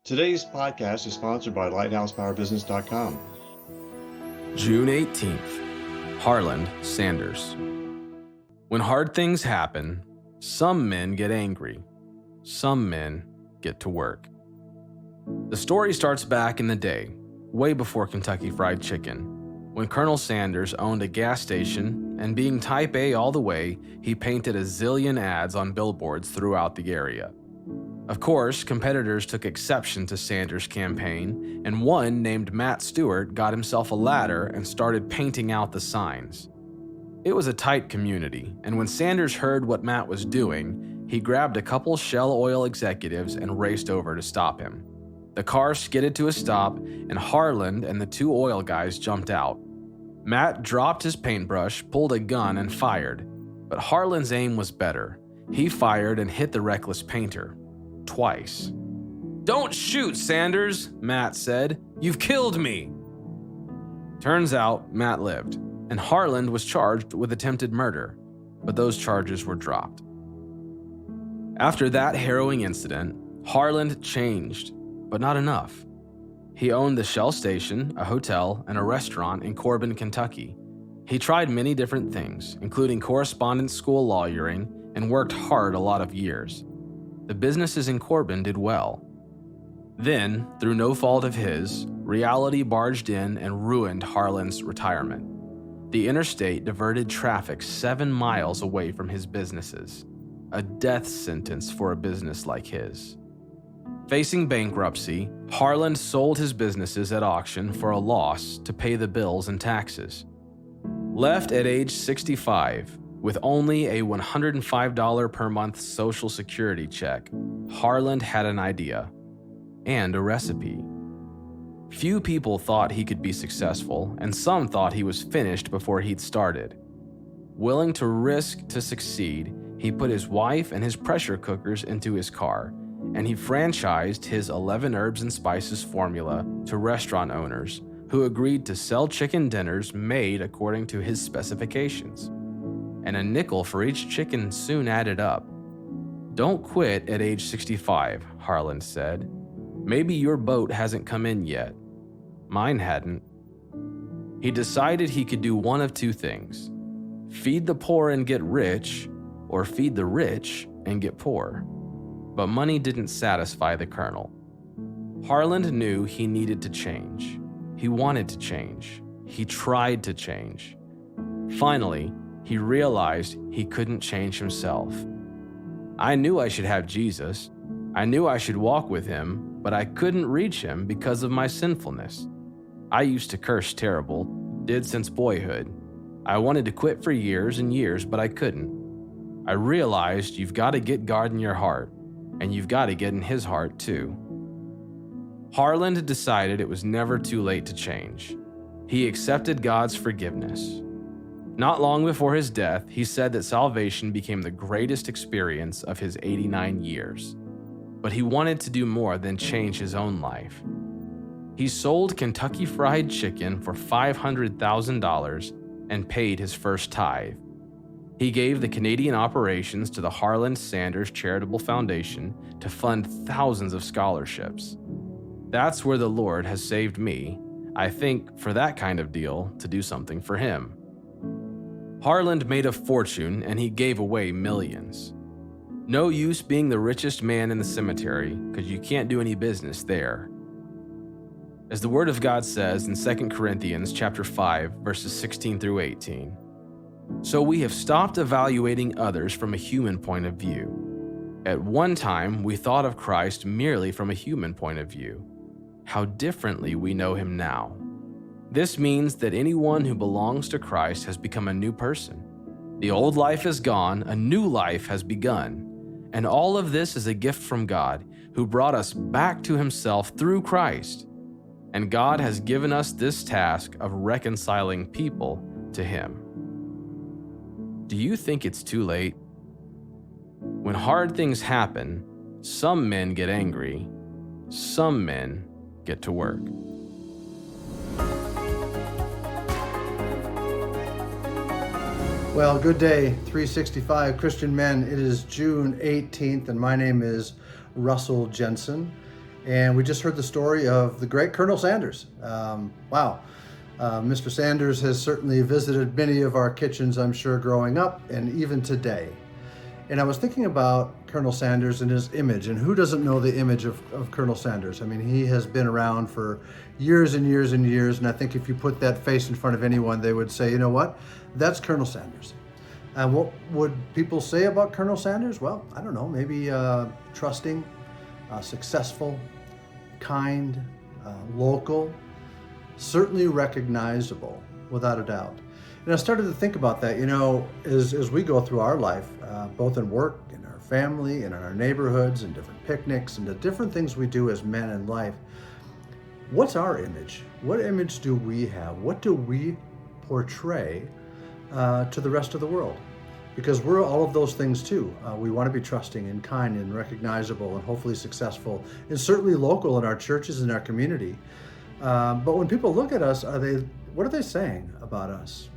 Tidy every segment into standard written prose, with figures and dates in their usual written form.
Today's podcast is sponsored by lighthousepowerbusiness.com. June 18th, Harland Sanders. When hard things happen, some men get angry. Some men get to work. The story starts back in the day, way before Kentucky Fried Chicken, when Colonel Sanders owned a gas station, and being type A all the way, he painted a zillion ads on billboards throughout the area. Of course, competitors took exception to Sanders' campaign, and one named Matt Stewart got himself a ladder and started painting out the signs. It was a tight community, and when Sanders heard what Matt was doing, he grabbed a couple Shell Oil executives and raced over to stop him. The car skidded to a stop, and Harland and the two oil guys jumped out. Matt dropped his paintbrush, pulled a gun, and fired. But Harland's aim was better. He fired and hit the reckless painter. Twice. "Don't shoot, Sanders," Matt said. "You've killed me." Turns out, Matt lived, and Harland was charged with attempted murder, but those charges were dropped. After that harrowing incident, Harland changed, but not enough. He owned the Shell station, a hotel, and a restaurant in Corbin, Kentucky. He tried many different things, including correspondence school lawyering, and worked hard a lot of years. The businesses in Corbin did well. Then, through no fault of his, reality barged in and ruined Harland's retirement. The interstate diverted traffic 7 miles away from his businesses, a death sentence for a business like his. Facing bankruptcy, Harland sold his businesses at auction for a loss to pay the bills and taxes. Left at age 65, with only a $105 per month Social Security check, Harland had an idea and a recipe. Few people thought he could be successful, and some thought he was finished before he'd started. Willing to risk to succeed, he put his wife and his pressure cookers into his car, and he franchised his 11 herbs and spices formula to restaurant owners who agreed to sell chicken dinners made according to his specifications. And a nickel for each chicken soon added up. "Don't quit at age 65, Harland said. "Maybe your boat hasn't come in yet. Mine hadn't." He decided he could do one of two things: feed the poor and get rich, or feed the rich and get poor. But money didn't satisfy the colonel. Harland knew he needed to change. He wanted to change. He tried to change. Finally, he realized he couldn't change himself. "I knew I should have Jesus. I knew I should walk with him, but I couldn't reach him because of my sinfulness. I used to curse terrible, did since boyhood. I wanted to quit for years and years, but I couldn't. I realized you've got to get God in your heart, and you've got to get in his heart too." Harland decided it was never too late to change. He accepted God's forgiveness. Not long before his death, he said that salvation became the greatest experience of his 89 years. But he wanted to do more than change his own life. He sold Kentucky Fried Chicken for $500,000 and paid his first tithe. He gave the Canadian operations to the Harland Sanders Charitable Foundation to fund thousands of scholarships. That's where the Lord has saved me, I think, for that kind of deal, to do something for him. Harland made a fortune, and he gave away millions. No use being the richest man in the cemetery, because you can't do any business there. As the Word of God says in 2 Corinthians chapter 5, verses 16 through 18, "So we have stopped evaluating others from a human point of view. At one time, we thought of Christ merely from a human point of view. How differently we know him now. This means that anyone who belongs to Christ has become a new person. The old life is gone, a new life has begun. And all of this is a gift from God, who brought us back to himself through Christ. And God has given us this task of reconciling people to him." Do you think it's too late? When hard things happen, some men get angry, some men get to work. Well, good day, 365 Christian men. It is June 18th, and my name is Russell Jensen. And we just heard the story of the great Colonel Sanders. Wow. Mr. Sanders has certainly visited many of our kitchens, I'm sure, growing up and even today. And I was thinking about Colonel Sanders and his image, and who doesn't know the image of Colonel Sanders? I mean, he has been around for years and years and years, and I think if you put that face in front of anyone, they would say, you know what, that's Colonel Sanders. And what would people say about Colonel Sanders? Well, I don't know, maybe trusting, successful, kind, local, certainly recognizable, without a doubt. And I started to think about that, as we go through our life, both in work, in our family, and in our neighborhoods, and different picnics, and the different things we do as men in life. What's our image? What image do we have? What do we portray to the rest of the world? Because we're all of those things too. We want to be trusting and kind and recognizable and hopefully successful, and certainly local in our churches and our community. But when people look at us, what are they saying about us?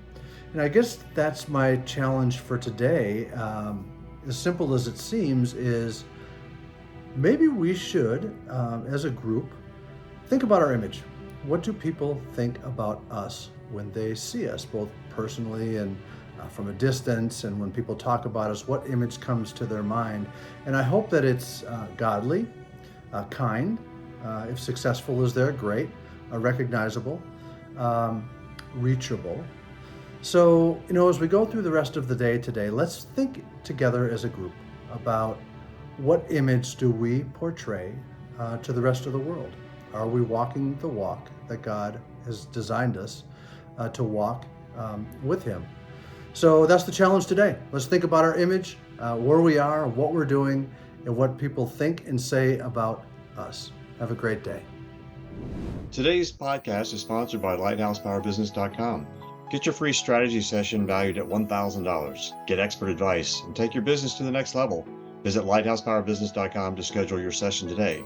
And I guess that's my challenge for today, as simple as it seems, is maybe we should, as a group, think about our image. What do people think about us when they see us, both personally and from a distance, and when people talk about us, what image comes to their mind? And I hope that it's godly, kind, if successful is there, great, recognizable, reachable. So, as we go through the rest of the day today, let's think together as a group about what image do we portray to the rest of the world? Are we walking the walk that God has designed us to walk with Him? So that's the challenge today. Let's think about our image, where we are, what we're doing, and what people think and say about us. Have a great day. Today's podcast is sponsored by lighthousepowerbusiness.com. Get your free strategy session valued at $1,000. Get expert advice and take your business to the next level. Visit lighthousepowerbusiness.com to schedule your session today.